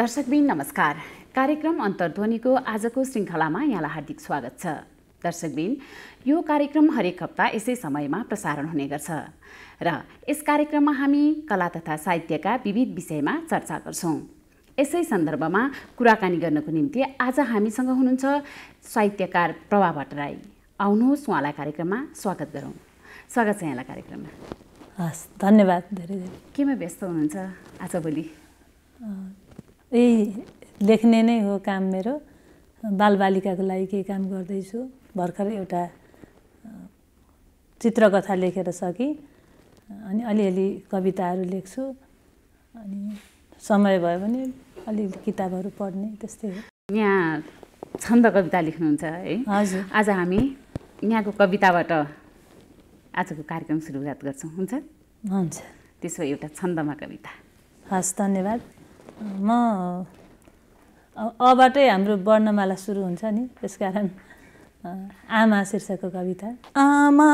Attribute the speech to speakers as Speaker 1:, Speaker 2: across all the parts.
Speaker 1: दर्शकबिन नमस्कार। कार्यक्रम अन्तर्ध्वनिको आजको श्रृङ्खलामा यहाँलाई हार्दिक स्वागत छ। दर्शकबिन, यो कार्यक्रम हरेक हप्ता यसै समयमा प्रसारण हुने गर्छ र यस कार्यक्रममा हामी कला तथा साहित्यका विविध विषयमा चर्चा गर्छौं। यसै सन्दर्भमा कुराकानी गर्नको निम्ति आज हामीसँग हुनुहुन्छ साहित्यकार प्रभा भट्टराई। आउनुहोस् उहाँलाई कार्यक्रममा स्वागत गरौँ। स्वागत छ यहाँलाई कार्यक्रममा।
Speaker 2: हस्, धन्यवाद धेरै धेरै।
Speaker 1: केमा व्यस्त हुनुहुन्छ आजभोलि?
Speaker 2: यही लेख्ने नै हो काम मेरो। बालबालिकाको लागि केही काम गर्दैछु। भर्खर एउटा चित्रकथा लेखेर सकी, अनि अलिअलि कविताहरू लेख्छु, अनि समय भयो भने अलिअलि किताबहरू पढ्ने, त्यस्तै हो।
Speaker 1: यहाँ छन्द कविता लेख्नुहुन्छ है?
Speaker 2: हजुर।
Speaker 1: आज हामी यहाँको कविताबाट आजको कार्यक्रम सुरुवात गर्छौँ, हुन्छ?
Speaker 2: हुन्छ।
Speaker 1: त्यसो एउटा छन्दमा कविता।
Speaker 2: हस्, धन्यवाद। म अबाटै हाम्रो वर्णमाला सुरु हुन्छ नि, त्यसकारण आमा शीर्षकको कविता। आमा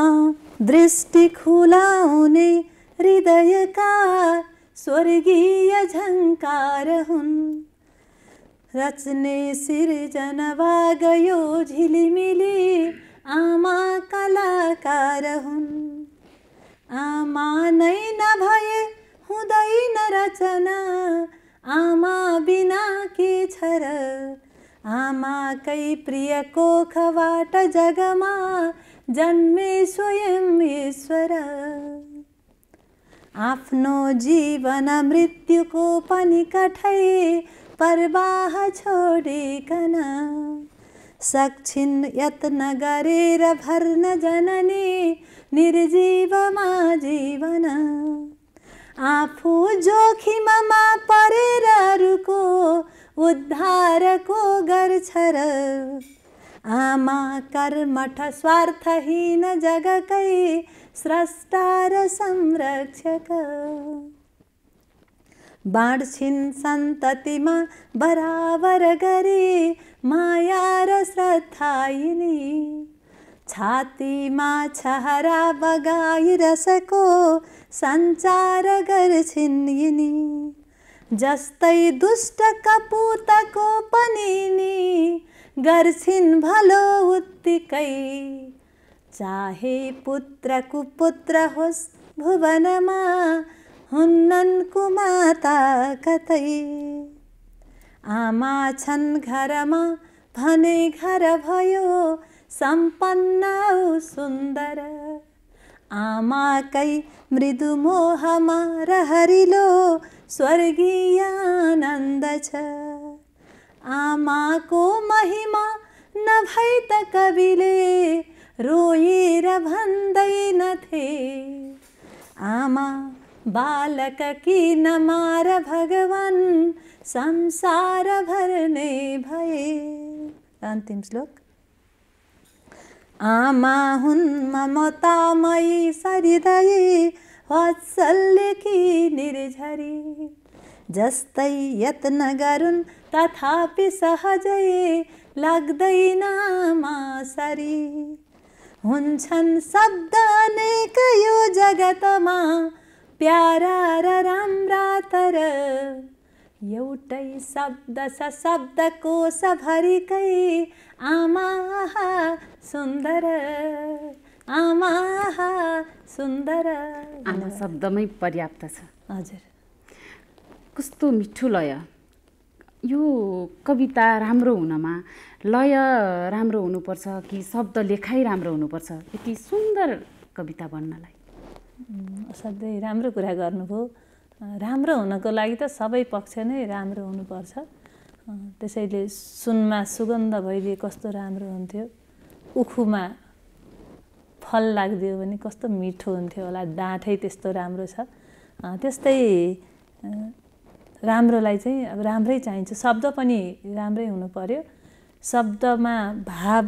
Speaker 2: दृष्टि खुलाउने हृदयका स्वर्गीय झङ्कार हुन्, रच्ने सिर्जना गयो झिलिमिली आमा कलाकार हुन्। आमा नै नभए हुँदैन रचना, आमा बिना के छ र? आमाकै प्रिय कोखबाट जगमा जन्मे स्वयं ईश्वर। आफ्नो जीवन मृत्युको पनि कठै परवाह छोडिकन सक्छिन् यत्न गरेर भर्न जननी निर्जीवमा जीवन। आफू जोखिममा परेर अरूको उद्धारको गर्छ र? आमा कर्मठ स्वार्थहीन जगकै स्रष्टा र संरक्षक। बाँड्छिन् सन्ततिमा बराबर गरी माया र श्रद्धा यिनी, छातीमा छहरा बगाई रसको सञ्चार गर्छिन् यिनी। जस्तै दुष्ट कपुतको पनि यिनी गर्छिन् भलो उत्तिकै, चाहे पुत्र कुपुत्र होस् भुवनमा हुन्नन् कुमाता कतै। आमा छन् घरमा भने घर भयो सम्पन्न औ सुन्दर। आमाकै मृदु मोहमा रहरिलो स्वर्गीय आनन्द छ। आमाको महिमा नभई त कविले रोएर भन्दैनथे, आमा बालक किन मार भगवान् संसार भर्ने भए। अन्तिम श्लोक। आमा हुन् ममतामयी सरिदयी वात्सल्यकी निर्झरी, जस्तै यत्न गरून् तथापि सहजै लाग्दैन आमा सरी। हुन्छन् शब्द अनेक यो जगतमा प्यारा र राम्रा, तर एउटै शब्द छ शब्दकोश भरिकै आमा सुन्दर, आमा सुन्दर।
Speaker 1: आमा शब्दमै पर्याप्त छ।
Speaker 2: हजुर।
Speaker 1: कस्तो मिठो लय। यो कविता राम्रो हुनमा लय राम्रो हुनुपर्छ कि शब्द लेखाइ राम्रो हुनुपर्छ यति सुन्दर कविता बन्नलाई?
Speaker 2: असाध्यै राम्रो कुरा गर्नुभयो। राम्रो हुनको लागि त सबै पक्ष नै राम्रो हुनुपर्छ। त्यसैले सुनमा सुगन्ध भइदिए कस्तो राम्रो हुन्थ्यो, उखुमा फल लाग्दियो भने कस्तो मिठो हुन्थ्यो होला, डाँठै त्यस्तो राम्रो छ। त्यस्तै राम्रोलाई चाहिँ अब राम्रै चाहिन्छ। शब्द पनि राम्रै हुनु पर्यो, शब्दमा भाव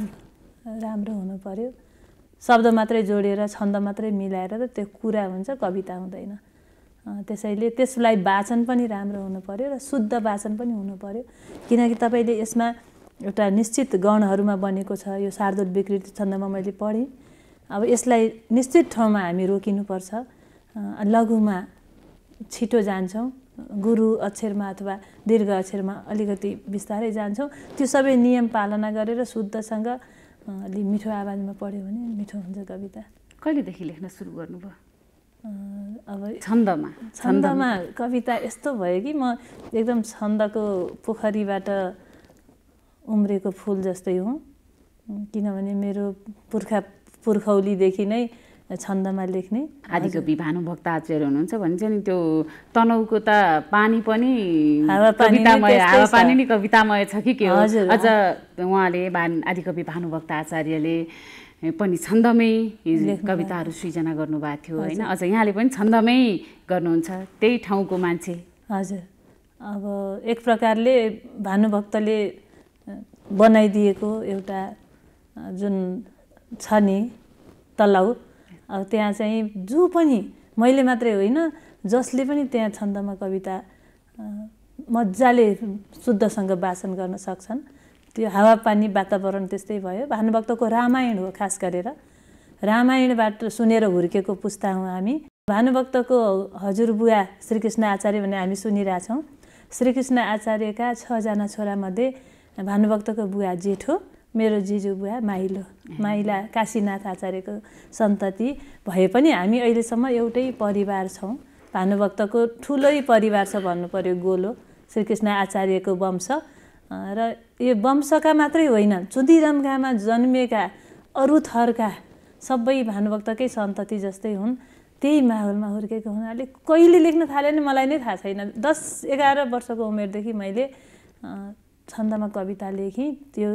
Speaker 2: राम्रो हुनु पर्यो। शब्द मात्रै जोडेर छन्द मात्रै मिलाएर त त्यो कुरा हुन्छ, कविता हुँदैन। त्यसैले त्यसलाई वाचन पनि राम्रो हुनु पर्यो र शुद्ध वाचन पनि हुनु पर्यो। किनकि तपाईँले यसमा एउटा निश्चित गणहरूमा बनेको छ। यो शार्दूल विकृति छन्दमा मैले पढेँ। अब यसलाई निश्चित ठाउँमा हामी रोकिनुपर्छ। लघुमा छिटो जान्छौँ, गुरु अक्षरमा अथवा दीर्घ अक्षरमा अलिकति बिस्तारै जान्छौँ। त्यो सबै नियम पालना गरेर शुद्धसँग अलि मिठो आवाजमा पढ्यो भने मिठो हुन्छ कविता।
Speaker 1: कहिलेदेखि लेख्न सुरु गर्नुभयो?
Speaker 2: अब
Speaker 1: छन्दमा
Speaker 2: कविता यस्तो भयो कि म एकदम छन्दको पोखरीबाट उम्रेको फुल जस्तै हुँ। किनभने मेरो पुर्खौलीदेखि नै छन्दमा लेख्ने।
Speaker 1: आदिकवि भानुभक्त आचार्य हुनुहुन्छ भन्छ नि, त्यो तनहुको त पानी पनि कवितामय, हावापानी नै कवितामय छ कि के हो? अझ उहाँले आदिकवि भानुभक्त आचार्यले पनि छन्दमै कविताहरू सृजना गर्नुभएको थियो होइन? अझ यहाँले पनि छन्दमै गर्नुहुन्छ, त्यही ठाउँको मान्छे।
Speaker 2: हजुर, अब एक प्रकारले भानुभक्तले बनाइदिएको एउटा जुन छ नि तलाउ, अब त्यहाँ चाहिँ जो पनि मैले मात्रै होइन जसले पनि त्यहाँ छन्दमा कविता मजाले शुद्धसँग वाचन गर्न सक्छन्। त्यो हावापानी वातावरण त्यस्तै भयो। भानुभक्तको रामायण हो, खास गरेर रामायणबाट सुनेर हुर्केको पुस्ता हौँ हामी। भानुभक्तको हजुरबुवा श्रीकृष्ण आचार्य भने हामी सुनिरहेछौँ। श्रीकृष्ण आचार्यका 6 जना छोरामध्ये भानुभक्तको बुवा जेठो, मेरो जिजु बुवा माइला काशीनाथ आचार्यको सन्तति भए पनि हामी अहिलेसम्म एउटै परिवार छौँ। भानुभक्तको ठुलै परिवार छ भन्नु पर्यो, गोलो श्रीकृष्ण आचार्यको वंश। र यो वंशका मात्रै होइन, चुदिरमगामा जन्मिएका अरू थरका सबै भानुभक्तकै सन्तति जस्तै हुन्। त्यही माहौलमा हुर्केको हुनाले कहिले लेख्न थाले नि मलाई नै थाहा छैन। 10-11 वर्षको उमेरदेखि मैले छन्दमा कविता लेखेँ। त्यो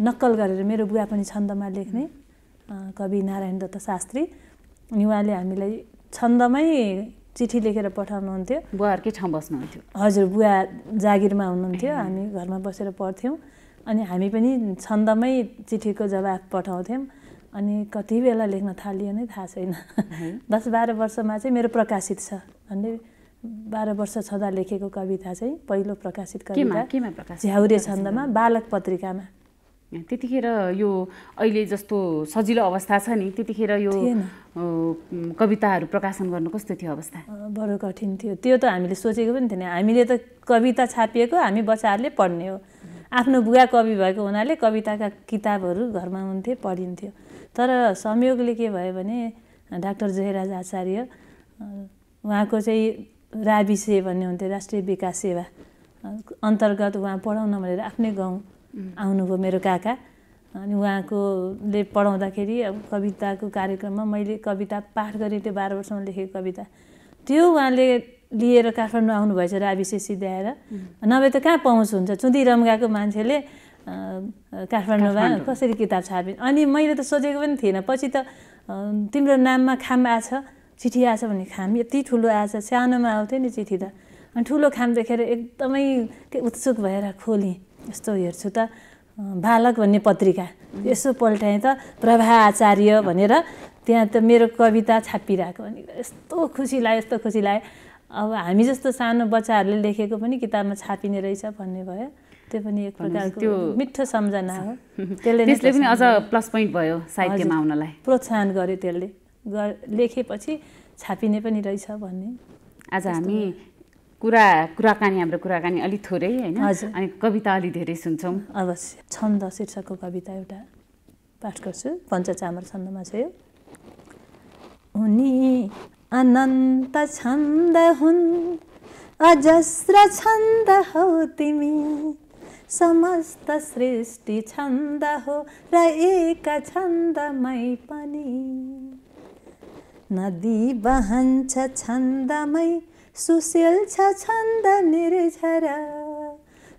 Speaker 2: नक्कल गरेर, मेरो बुवा पनि छन्दमा लेख्ने कवि नारायण दत्त शास्त्री, अनि उहाँले हामीलाई छन्दमै चिठी लेखेर पठाउनुहुन्थ्यो।
Speaker 1: बुवाहरूकै ठाउँ बस्नुहुन्थ्यो?
Speaker 2: हजुर, बुवा जागिरमा हुनुहुन्थ्यो, हामी घरमा बसेर पढ्थ्यौँ। अनि हामी पनि छन्दमै चिठीको जवाफ पठाउँथ्यौँ। अनि कति बेला लेख्न थालियो नै थाहा छैन। 10-12 वर्षमा चाहिँ मेरो प्रकाशित छ भन्ने, 12 वर्ष छँदा लेखेको कविता चाहिँ पहिलो प्रकाशित कविता झ्याउरे छन्दमा, बालक पत्रिकामा।
Speaker 1: त्यतिखेर यो अहिले जस्तो सजिलो अवस्था छ नि, त्यतिखेर यो कविताहरू प्रकाशन गर्नु कस्तो थियो अवस्था?
Speaker 2: बडो कठिन थियो। त्यो त हामीले सोचेको पनि थिएन। हामीले त कविता छापिएको हामी बच्चाहरूले पढ्ने हो। आफ्नो बुवा कवि भएको हुनाले कविताका किताबहरू घरमा हुन्थे, पढिन्थ्यो। तर संयोगले के भयो भने डाक्टर जयराज आचार्य, उहाँको चाहिँ राबिसे भन्ने हुन्थ्यो, राष्ट्रिय विकास सेवा अन्तर्गत उहाँ पढाउन भनेर आफ्नै गाउँ आउनुभयो मेरो काका। अनि उहाँकोले पढाउँदाखेरि अब कविताको कार्यक्रममा मैले कविता पाठ गरेँ। त्यो 12 वर्षमा लेखेको कविता त्यो उहाँले लिएर काठमाडौँ आउनुभएछ राबिसे सिध्याएर। नभए त कहाँ पहुँच हुन्छ, चुदिरमगाको मान्छेले काठमाडौँमा कसरी किताब छापे। अनि मैले त सोचेको पनि थिएन। पछि त तिम्रो नाममा खाम आछ, चिठी आछ भने खाम यति ठुलो आछ, सानोमा आउँथ्यो नि चिठी त। अनि ठुलो खाम देखेर एकदमै उत्सुक भएर खोलेँ। यस्तो हेर्छु त बालक भन्ने पत्रिका, यसो पल्टाएँ त प्रभा आचार्य भनेर त्यहाँ त मेरो कविता छापिरहेको। अनि यस्तो खुसी लाग्यो। अब हामी जस्तो सानो बच्चाहरूले लेखेको पनि किताबमा छापिने रहेछ भन्ने भयो। त्यो पनि एक प्रकारको मिठो सम्झना हो।
Speaker 1: त्यसले पनि अझ प्लस पोइन्ट भयो साहित्यमा आउनलाई,
Speaker 2: प्रोत्साहन गर्यो त्यसले। लेखेपछि छापिने पनि रहेछ भन्ने।
Speaker 1: आज हामी हाम्रो कुराकानी अलिक थोरै होइन, अनि कविता अलि धेरै सुन्छौँ।
Speaker 2: अवश्य। छन्द शीर्षकको कविता एउटा पाठ गर्छु। पञ्चचामर छन्दमा छ यो। उनी अनन्त छन्द हुन्, अजस्र छन्द हौ तिमी, समस्त सृष्टि छन्द हो र एक छन्दमै पनि। नदी बहन्छ छन्दमै, सुशील छ छन्द निर्झर,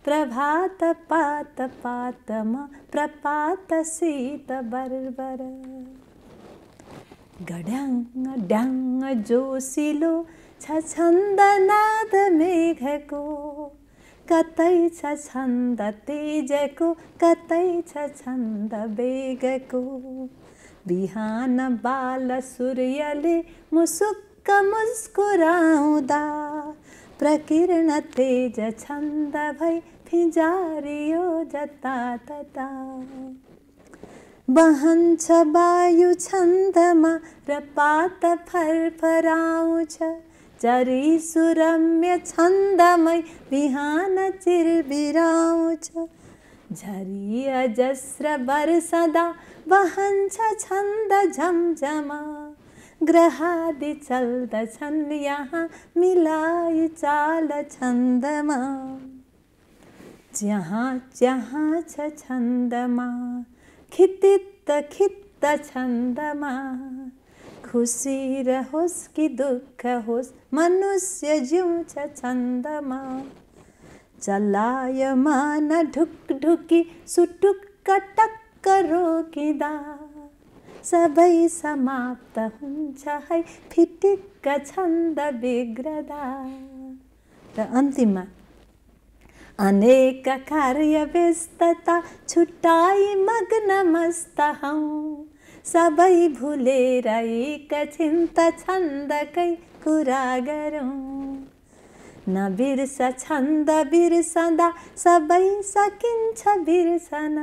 Speaker 2: प्रभात पात पातमा प्रपात शीत बर्बर। गड्याङ ड्याङ जोसिलो छ छन्द नाद मेघको, कतै छ छन्द तेजको, कतै छ छन्द वेगको। बिहान बाल सूर्यले मुसुक्क मुस्कुराउँदा, प्रकीर्ण तेज छन्द भई फिंजारियो जतातता। बहन्छ वायु छन्दमा र पात फरफराउँछ, चरी सुरम्य छन्दमै बिहान चिरबिराउँछ झरी अजस्र बर्सदा बहन्छ छन्द झमझमा ग्रहादि चल्दछन् यहाँ मिलाई चाल छन्दमा जहाँ जहाँ छ छन्दमा खित्त खित्त छन्दमा खुसी रहोस् कि दुःख होस् मनुष्य जिउँछ छन्दमा चलायमान ढुकढुकी सुटुक्क टक्क रोकिँदा सबै समाप्त हुन्छ है फिटिक्क छन्द बिग्रदा। र अन्तिममा अनेक कार्य व्यस्तता छुट्टाई मग्न मस्त हौँ सबै भुलेर एकछिन त छन्दकै कुरा गरौँ नबिर्स छन्द बिर्सदा सबै सकिन्छ बिर्सन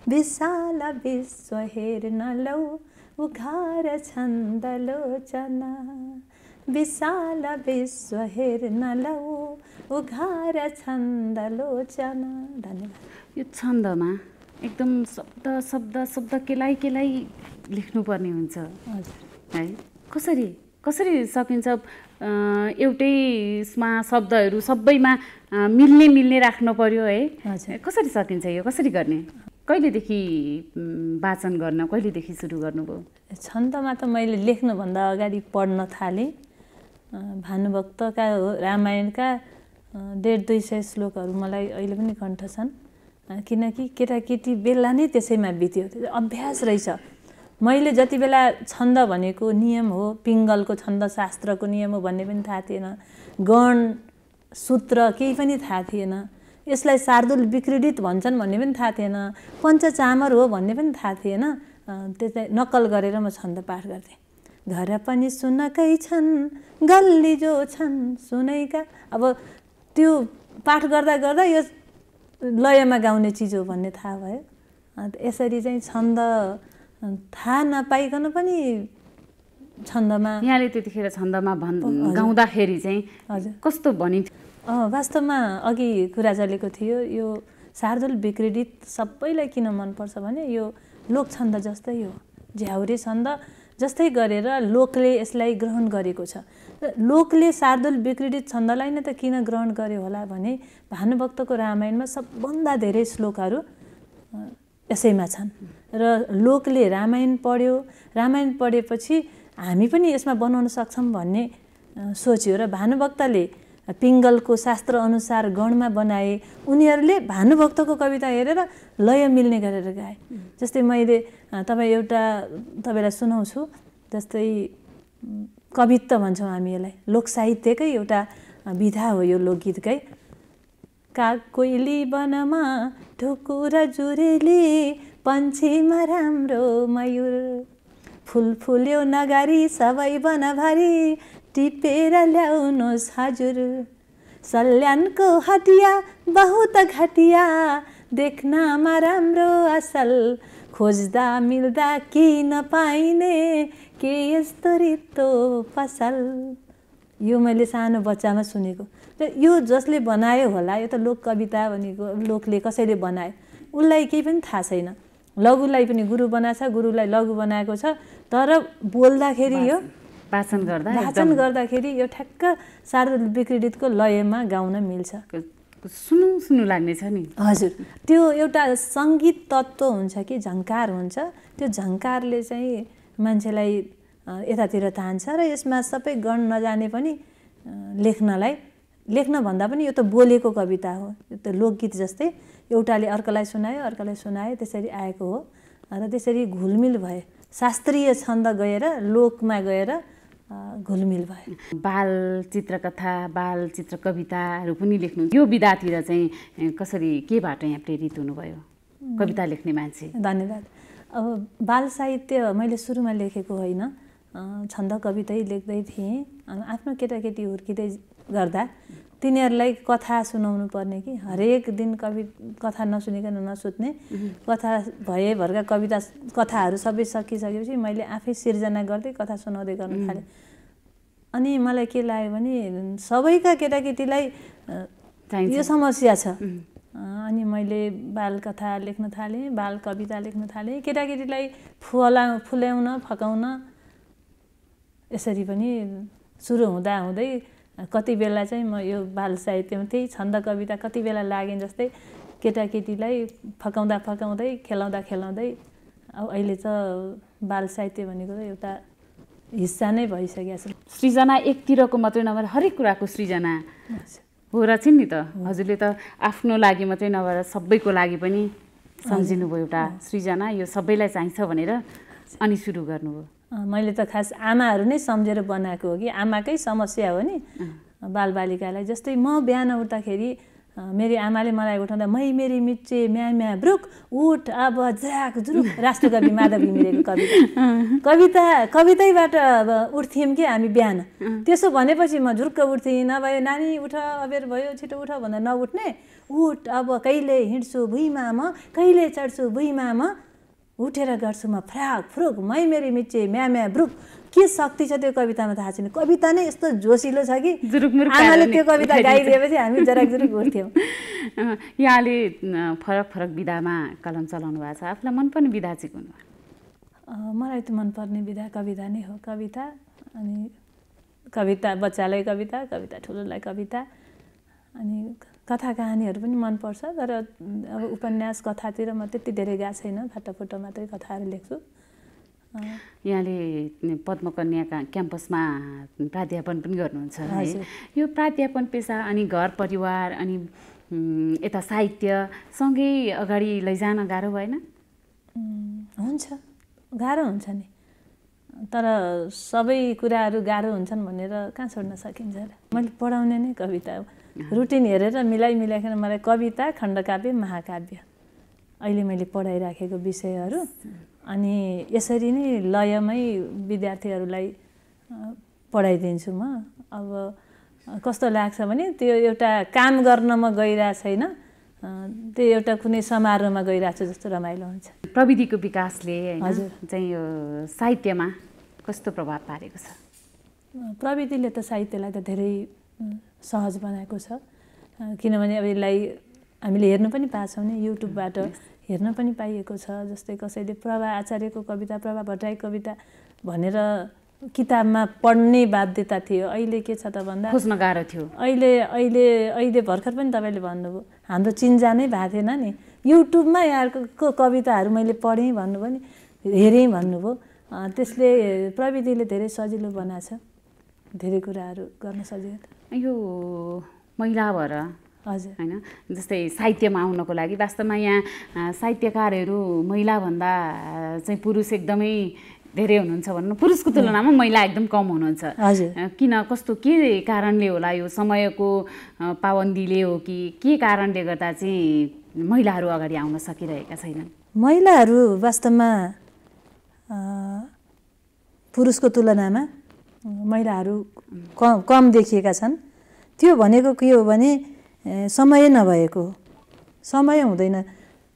Speaker 2: विशाल विश्व हेर्न लौ उघार छन्द लोचना विशाल विश्व हेर्न लौ उघार छन्द लोचना। धन्यवाद।
Speaker 1: यो छन्दमा एकदम शब्द शब्द शब्द केलाई केलाई लेख्नुपर्ने हुन्छ है कसरी कसरी सकिन्छ एउटैमा शब्दहरू सबैमा मिल्ने राख्नु पर्यो है कसरी सकिन्छ यो कसरी गर्ने कहिलेदेखि वाचन गर्न कहिलेदेखि सुरु गर्नुभयो?
Speaker 2: छन्दमा त मैले लेख्नुभन्दा अगाडि पढ्न थालेँ भानुभक्तका रामायणका 150-200 श्लोकहरू मलाई अहिले पनि कण्ठ छन् किनकि केटाकेटी बेला नै त्यसैमा बित्यो अभ्यास रहेछ। मैले जति बेला छन्द भनेको नियम हो पिङ्गलको छन्द शास्त्रको नियम हो भन्ने पनि थाहा थिएन गण सूत्र केही पनि थाहा थिएन यसलाई शार्दूल विक्रीडित भन्छन् भन्ने पनि थाहा थिएन पञ्चचामर हो भन्ने पनि थाहा थिएन त्यसलाई नक्कल गरेर म छन्द पाठ गर्थेँ। घर पनि सुनकै छन् गल्ली जो छन् सुनैका अब त्यो पाठ गर्दा गर्दा यो लयमा गाउने चिज हो भन्ने थाहा भयो। यसरी चाहिँ छन्द थाहा नपाइकन पनि छन्दमा
Speaker 1: यहाँले त्यतिखेर छन्दमा गाउँदाखेरि चाहिँ कस्तो भनिन्थ्यो?
Speaker 2: वास्तवमा अघि कुरा चलेको थियो यो शार्दूल विक्रीडित सबैलाई किन मनपर्छ भने यो लोक छन्द जस्तै हो झ्याउरे छन्द जस्तै गरेर लोकले यसलाई ग्रहण गरेको छ। लोकले शार्दूल विक्रीडित छन्दलाई नै त किन ग्रहण गर्यो होला भने भानुभक्तको रामायणमा सबभन्दा धेरै श्लोकहरू यसैमा छन् र लोकले रामायण पढ्यो रामायण पढेपछि हामी पनि यसमा बनाउन सक्छौँ भन्ने सोच्यो र भानुभक्तले पिङ्गलको शास्त्र अनुसार गणमा बनाए उनीहरूले भानुभक्तको कविता हेरेर लय मिल्ने गरेर गाए। जस्तै मैले तपाईँलाई सुनाउँछु जस्तै कवित्त भन्छौँ हामी यसलाई लोक साहित्यकै एउटा विधा हो यो लोकगीतकै। काग कोइली वनमा ढुकुर जुरेली पन्छीमा राम्रो मयूर फुल फुल्यो नगारी सबै वनभरि टिपेर ल्याउनुहोस् हजुर सल्यानको हटिया बहुत घटिया देख्नमा राम्रो असल खोज्दा मिल्दा किन पाइने के यस्तो रित्तो पसल। यो मैले सानो बच्चामा सुनेको र यो जसले बनायो होला यो त लोक कविता भनेको लोकले कसैले बनायो उसलाई केही पनि थाहा छैन। लघुलाई पनि गुरु बनाएछ गुरुलाई लघु बनाएको छ तर बोल्दाखेरि यो वाचन गर्दाखेरि यो ठ्याक्क शार्दूल विक्रीडितको लयमा गाउन मिल्छ
Speaker 1: सुनु लाग्ने छ नि।
Speaker 2: हजुर त्यो एउटा सङ्गीत तत्त्व हुन्छ कि झङ्कार हुन्छ त्यो झङ्कारले चाहिँ मान्छेलाई यतातिर तान्छ र यसमा सबै गण नजाने पनि लेख्न भन्दा पनि यो त बोलेको कविता हो यो त लोकगीत जस्तै एउटाले अर्कालाई सुनायो त्यसरी आएको हो र त्यसरी घुलमिल भए शास्त्रीय छन्द गएर लोकमा गएर घुलमिल भयो।
Speaker 1: बाल चित्रकथा बाल चित्र कविताहरू पनि लेख्नु यो विधातिर चाहिँ कसरी केबाट यहाँ प्रेरित हुनुभयो कविता लेख्ने मान्छे?
Speaker 2: धन्यवाद। अब बाल साहित्य मैले सुरुमा लेखेको होइन छन्द कवितै लेख्दै थिएँ आफ्नो केटाकेटी हुर्किँदै गर्दा तिनीहरूलाई कथा सुनाउनु पर्ने कि हरेक दिन कथा नसुनिकन नसुत्ने कथा भएभरका कथाहरू सबै सकिसकेपछि मैले आफै सिर्जना गर्दै कथा सुनाउँदै गर्न थालेँ। अनि मलाई के लाग्यो भने सबैका केटाकेटीलाई यो समस्या छ। अनि मैले बालकथा लेख्न थालेँ, बाल कविता लेख्न थालेँ, केटाकेटीलाई फुल्याउन फकाउन। यसरी पनि सुरु हुँदै कति बेला चाहिँ म यो बाल साहित्यमा त्यही छन्द कविता कति बेला लागेँ जस्तै केटाकेटीलाई फकाउँदै खेलाउँदै अब अहिले त बाल साहित्य भनेको त एउटा हिस्सा नै भइसकेको छ।
Speaker 1: सृजना एकतिरको मात्रै नभएर हरेक कुराको सृजना हो र चाहिँ नि त। हजुरले त आफ्नो लागि मात्रै नभएर सबैको लागि पनि सम्झिनुभयो एउटा सृजना यो सबैलाई चाहिन्छ भनेर अनि सुरु गर्नुभयो।
Speaker 2: मैले त खास आमाहरू नै सम्झेर बनाएको हो कि आमाकै समस्या हो नि बालबालिकालाई। जस्तै म बिहान उठ्दाखेरि मेरी आमाले मलाई उठाउँदा मै मेरी मिच्चे म्या म्या ब्रुक उठ अब ज्राक जुरुक राष्ट्रकवि माधव घिमिरेको कवितैबाट उठ्थ्यौँ कि हामी बिहान। त्यसो भनेपछि म झुर्क उठ्थेँ, नभए नानी उठ अबेर भयो छिटो उठ भन्दा नउठ्ने। उठ अब कहिले हिँड्छु भुइँमा म, कहिले चढ्छु भुइँमा म, उठेर गर्छु म फ्राक फ्रुक मै मेरी मिच्चे म्या म्या ब्रुक। के शक्ति छ त्यो कवितामा थाहा छैन। कविता नै यस्तो जोसिलो छ कि आमाले त्यो कविता गाइदिएपछि हामी जराक जुरुक उठ्थ्यौँ।
Speaker 1: यहाँले फरक फरक विधामा कलम चलाउनु भएको छ, आफूलाई मनपर्ने विधा चाहिँ कुन हो?
Speaker 2: मलाई त मनपर्ने विधा कविता नै हो। कविता अनि कविता बच्चालाई कविता, कविता ठुलोलाई कविता, अनि कथा कहानीहरू पनि मनपर्छ। तर अब उपन्यास कथातिर म त्यति धेरै गएको छैन, फाटाफुटो मात्रै कथाहरू लेख्छु।
Speaker 1: यहाँले पद्मकन्या क्याम्पसमा प्राध्यापन पनि गर्नुहुन्छ है। यो प्राध्यापन पेसा अनि घर परिवार अनि यता साहित्यसँगै अगाडि लैजान गाह्रो भएन?
Speaker 2: हुन्छ, गाह्रो हुन्छ नि। तर सबै कुराहरू गाह्रो हुन्छन् भनेर कहाँ छोड्न सकिन्छ र। मैले पढाउने नै कविता हो। रुटिन हेरेर मिलाइकन मलाई कविता, खण्डकाव्य, महाकाव्य अहिले मैले पढाइराखेको विषयहरू। अनि यसरी नै लयमै विद्यार्थीहरूलाई पढाइदिन्छु म। अब कस्तो लाग्छ भने त्यो एउटा काम गर्न म गइरहेको छैन, त्यो एउटा कुनै समारोहमा गइरहेको छु जस्तो रमाइलो हुन्छ।
Speaker 1: प्रविधिको विकासले चाहिँ यो साहित्यमा कस्तो प्रभाव पारेको छ?
Speaker 2: प्रविधिले त साहित्यलाई त धेरै सहज बनाएको छ। किनभने अब यसलाई हामीले हेर्नु पनि पाछौँ नि, युट्युबबाट हेर्न पनि पाइएको छ। जस्तै कसैले प्रभा आचार्यको कविता, प्रभा भट्टराईको कविता भनेर किताबमा पढ्ने बाध्यता थियो। अहिले के छ त भन्दा
Speaker 1: खोज्न गाह्रो थियो।
Speaker 2: अहिले भर्खर पनि तपाईँले भन्नुभयो हाम्रो चिन्जानै भएको थिएन नि। युट्युबमा यहाँको कविताहरू मैले पढेँ भन्नुभयो नि, हेरेँ भन्नुभयो। त्यसले प्रविधिले धेरै सजिलो बनाएको छ, धेरै कुराहरू गर्न सजिलो।
Speaker 1: यो महिला भएर
Speaker 2: हजुर
Speaker 1: हैन, जस्तै साहित्यमा आउनको लागि वास्तवमा यहाँ साहित्यकारहरू महिलाभन्दा चाहिँ पुरुष एकदमै धेरै हुनुहुन्छ भनौँ। पुरुषको तुलनामा महिला एकदम कम हुनुहुन्छ।
Speaker 2: हजुर
Speaker 1: किन, कस्तो के कारणले होला? यो समयको पाबन्दीले हो कि के कारणले गर्दा चाहिँ महिलाहरू अगाडि आउन सकिरहेका छैनन्?
Speaker 2: महिलाहरू वास्तवमा पुरुषको तुलनामा महिलाहरू कम देखिएका छन्। त्यो भनेको के हो भने समय नभएको, समय हुँदैन।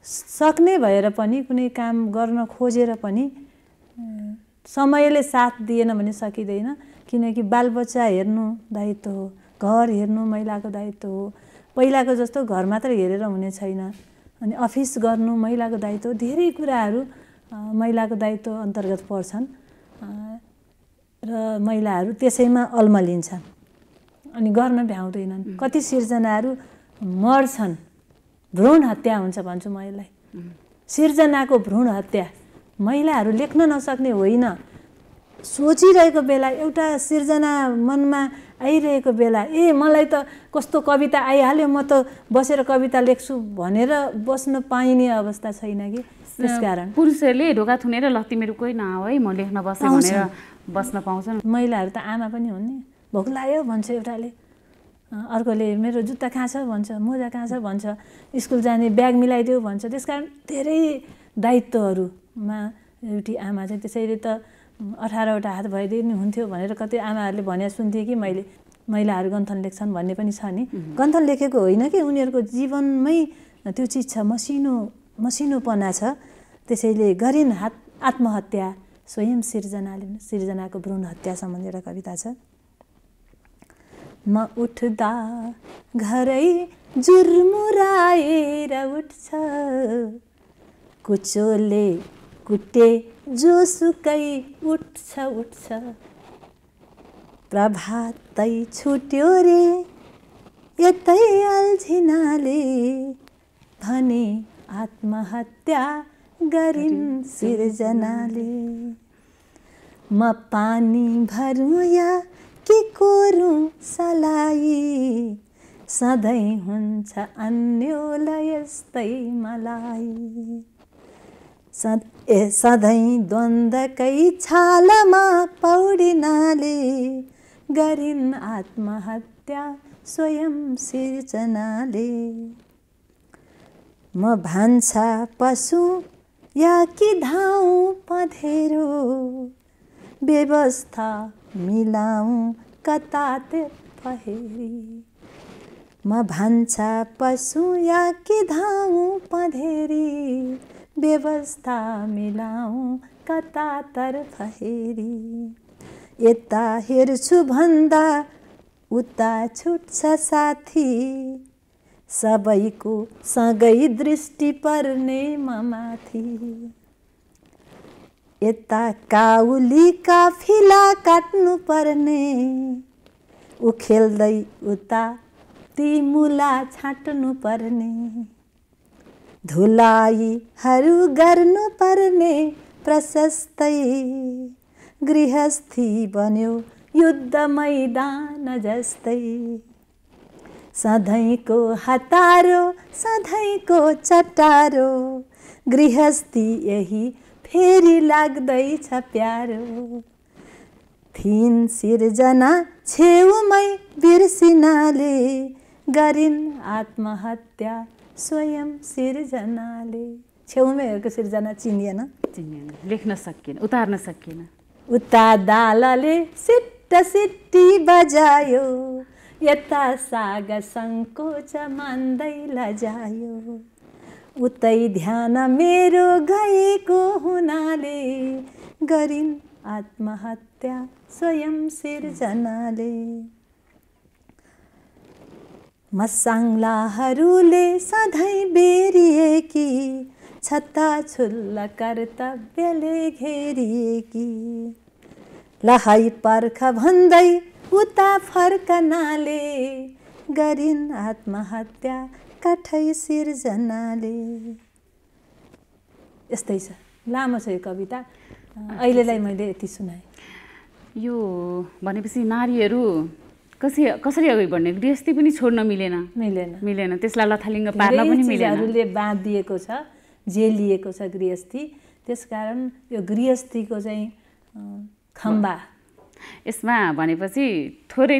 Speaker 2: सक्ने भएर पनि कुनै काम गर्न खोजेर पनि समयले साथ दिएन भने सकिँदैन। किनकि बालबच्चा हेर्नु दायित्व हो, घर हेर्नु महिलाको दायित्व हो। पहिलाको जस्तो घर मात्र हेरेर हुने छैन। अनि अफिस गर्नु महिलाको दायित्व हो। धेरै कुराहरू महिलाको दायित्व अन्तर्गत पर्छन् र महिलाहरू त्यसैमा अल्मलिन्छन् अनि गर्न भ्याउँदैनन्। कति सिर्जनाहरू मर्छन्, भ्रूण हत्या हुन्छ भन्छु म यसलाई। सिर्जनाको भ्रूण हत्या महिलाहरू लेख्न नसक्ने होइन, सोचिरहेको बेला, एउटा सिर्जना मनमा आइरहेको बेला, मलाई त कस्तो कविता आइहाल्यो, म त बसेर कविता लेख्छु भनेर बस्न पाइने अवस्था छैन कि। त्यसकारण
Speaker 1: पुरुषहरूले ढोका थुनेर लत्ती मेरो कोही नआऊ है म लेख्न बसेँ भनेर बस्न पाउँछन्।
Speaker 2: महिलाहरू त आमा पनि हुन् नि। भोक लाग्यो भन्छ एउटाले, अर्कोले मेरो जुत्ता कहाँ छ भन्छ, मोजा कहाँ छ भन्छ, स्कुल जाने ब्याग मिलाइदेऊ भन्छ। त्यसकारण धेरै दायित्वहरूमा एउटी आमा चाहिँ, त्यसैले त 18वटा हात भइदिनु हुन्थ्यो भनेर कति आमाहरूले भने सुन्थेँ कि मैले। महिलाहरू गन्थन लेख्छन् भन्ने पनि छ नि। गन्थन लेखेको होइन कि उनीहरूको जीवनमै त्यो चिज छ, मसिनोपना छ। त्यसैले गरिन् आत्महत्या, स्वयं सिर्जनाको भ्रूण हत्या सम्बन्धी एउटा कविता छ। म उठ्दा घरै जुर्मुराएर उठ्छ, कुचोले कुटे जोसुकै उठ्छ उठ्छ। प्रभातै छुट्यो रे यतै अल्झिनाले, भने आत्महत्या गरिन् सिर्जनाले। म पानी भरूँ या के कोरौँ सलाई, सधैँ हुन्छ अन्योलाई यस्तै मलाई। सधैँ द्वन्द्वकै छालामा पौडिनाले, गरिन् आत्महत्या स्वयं सिर्जनाले। म भान्सा पशु या कि धाउँ पँधेरो, व्यवस्था मिलाउँ कता त्यत हेरी। म भान्सा पशु या कि धाउँ पँधेरी, व्यवस्था मिलाउँ कतातर्फ हेरी। यता हेर्छु भन्दा उता छुट्छ साथी, सबैको सँगै दृष्टि पर्ने म माथि। यता काउली काफिला काट्नु पर्ने, उखेल्दै उता ती मुला छाट्नु पर्ने। धुलाइहरू गर्नु पर्ने प्रशस्तै, गृहस्थी बन्यो युद्ध मैदान जस्तै। सधैँको हतारो सधैँको चटारो, गृहस्थी यही फेरि लाग्दैछ प्यारो। थिइन् सिर्जना छेउमै बिर्सिनाले, गरिन् आत्महत्या स्वयं सिर्जनाले। छेउमै भएको सिर्जना चिनिएन,
Speaker 1: लेख्न सकिएन, उतार्न सकिएन।
Speaker 2: उता दालले सिट्ट सिट्टी बजायो, यता साग सङ्कोच मान्दै लजायो। उतै ध्यान मेरो गएको हुनाले, गरिन् आत्महत्या स्वयं सिर्जनाले। मसाङ्लाहरूले सधैँ बेरिएकी, छत्ताछुल्ल कर्तव्यले घेरिएकी। लहै पर्ख भन्दै उता फर्कनाले, गरिन् आत्महत्या काठै सिर्जनाले। यस्तै छ, लामो छ यो कविता। अहिलेलाई मैले यति सुनाएँ।
Speaker 1: यो भनेपछि नारीहरू कसरी अगाडि बढ्ने, गृहस्थी पनि छोड्न मिलेन, त्यसलाई लथालिङ्ग पार्न पनि मिलेन।
Speaker 2: चिजहरूले बाँधिएको छ, जेलिएको छ गृहस्थी। त्यसकारण यो गृहस्थीको चाहिँ खम्बा,
Speaker 1: यसमा भनेपछि थोरै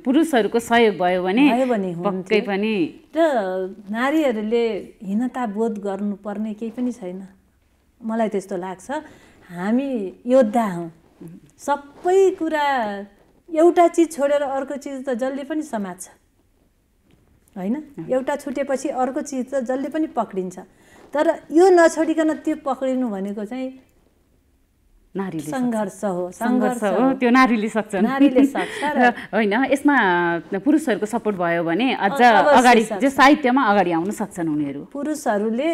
Speaker 1: पुरुषहरूको सहयोग भयो भने पक्कै पनि।
Speaker 2: र नारीहरूले हीनता बोध गर्नुपर्ने केही पनि छैन, मलाई त्यस्तो लाग्छ। हामी योद्धा हौँ, सबै कुरा एउटा चिज छोडेर अर्को चिज त जसले पनि समात्छ होइन। एउटा छुटेपछि अर्को चिज त जसले पनि पक्रिन्छ, तर यो नछोडिकन त्यो पक्रिनु भनेको चाहिँ सङ्घर्ष हो,
Speaker 1: त्यो नारीले सक्छ
Speaker 2: र
Speaker 1: होइन। यसमा पुरुषहरूको सपोर्ट भयो भने अझ अगाडि साहित्यमा अगाडि आउन सक्छन् उनीहरू।
Speaker 2: पुरुषहरूले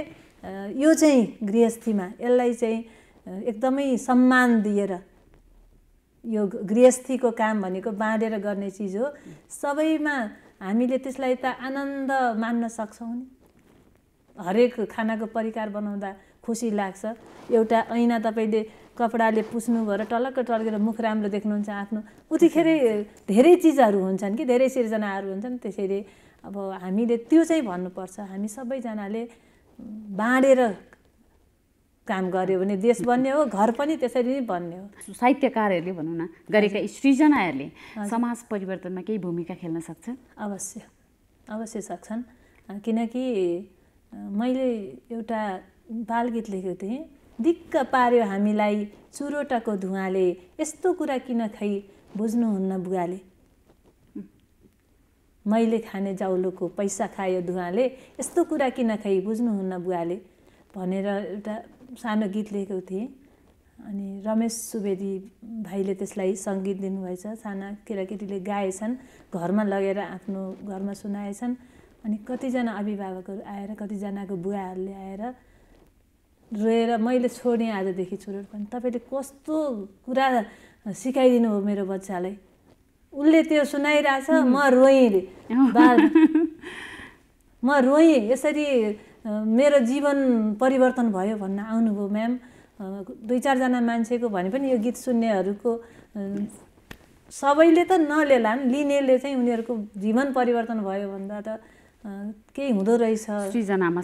Speaker 2: यो चाहिँ गृहस्थीमा यसलाई चाहिँ एकदमै सम्मान दिएर, यो गृहस्थीको काम भनेको बाँडेर गर्ने चिज हो। सबैमा हामीले त्यसलाई त आनन्द मान्न सक्छौँ नि। हरेक खानाको परिकार बनाउँदा खुसी लाग्छ। एउटा ऐना तपाईँले कपडाले पुस्नु भएर टलक्क टल्केर मुख राम्रो देख्नुहुन्छ आफ्नो, उतिखेर धेरै चिजहरू हुन्छन् कि, धेरै सिर्जनाहरू हुन्छन्। त्यसैले अब हामीले त्यो चाहिँ भन्नुपर्छ, हामी सबैजनाले बाँडेर काम गर्यो भने देश बन्ने हो, घर पनि त्यसरी नै बन्ने हो।
Speaker 1: साहित्यकारहरूले भनौँ न गरेका सृजनाहरूले समाज परिवर्तनमा केही भूमिका खेल्न सक्छ?
Speaker 2: अवश्य सक्छन्। किनकि मैले एउटा बालगीत लेखेको थिएँ, दिक्क पार्यो हामीलाई चुरोटको धुवाले, यस्तो कुरा किन खै बुझ्नुहुन्न बुवाले। मैले खाने जाउलोको पैसा खायो धुवाले, यस्तो कुरा किन खै बुझ्नुहुन्न बुवाले भनेर एउटा सानो गीत लेखेको थिएँ। अनि रमेश सुवेदी भाइले त्यसलाई सङ्गीत दिनुभएछ। साना केटाकेटीले गाएछन्, घरमा लगेर आफ्नो घरमा सुनाएछन्। अनि कतिजना अभिभावकहरू आएर, कतिजनाको बुवाहरूले आएर रोएर मैले छोडेँ आजदेखि चुरोट पनि। तपाईँले कस्तो कुरा सिकाइदिनु हो मेरो बच्चालाई, उसले त्यो सुनाइरहेछ, म रोएँ, म रोएँ, यसरी मेरो जीवन परिवर्तन भयो भन्न आउनुभयो म्याम। 2-4जना मान्छेको भने पनि यो गीत सुन्नेहरूको सबैले त नलेलान्, लिनेले चाहिँ उनीहरूको जीवन परिवर्तन भयो भन्दा त केही हुँदो रहेछ,
Speaker 1: सृजनामा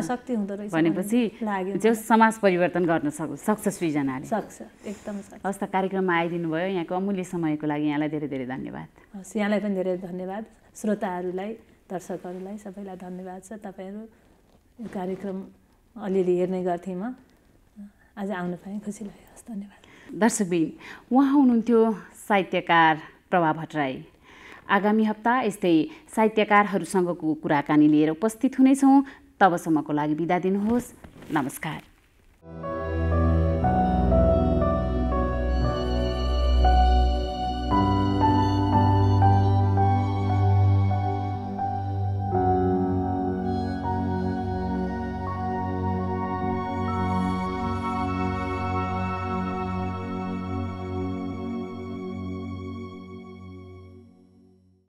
Speaker 2: शक्ति हुँदो रहेछ
Speaker 1: भनेपछि
Speaker 2: लाग्यो।
Speaker 1: जो समाज परिवर्तन गर्न सक्छ सृजनाले,
Speaker 2: सक्छ, एकदम सक्छ।
Speaker 1: हस् त, कार्यक्रममा आइदिनु भयो, यहाँको अमूल्य समयको लागि यहाँलाई धेरै धेरै धन्यवाद।
Speaker 2: हस्, यहाँलाई पनि धेरै धन्यवाद। श्रोताहरूलाई, दर्शकहरूलाई सबैलाई धन्यवाद छ। तपाईँहरू यो कार्यक्रम अलिअलि हेर्ने गर्थेँ, म आज आउनु पाएँ, खुसी लाग्यो। हस्, धन्यवाद।
Speaker 1: दर्शकबिन, उहाँ हुनुहुन्थ्यो साहित्यकार प्रभा भट्टराई। आगामी हप्ता यस्तै साहित्यकारहरूसँगको कुराकानी लिएर उपस्थित हुनेछौँ। तबसम्मको लागि बिदा दिनुहोस्। नमस्कार।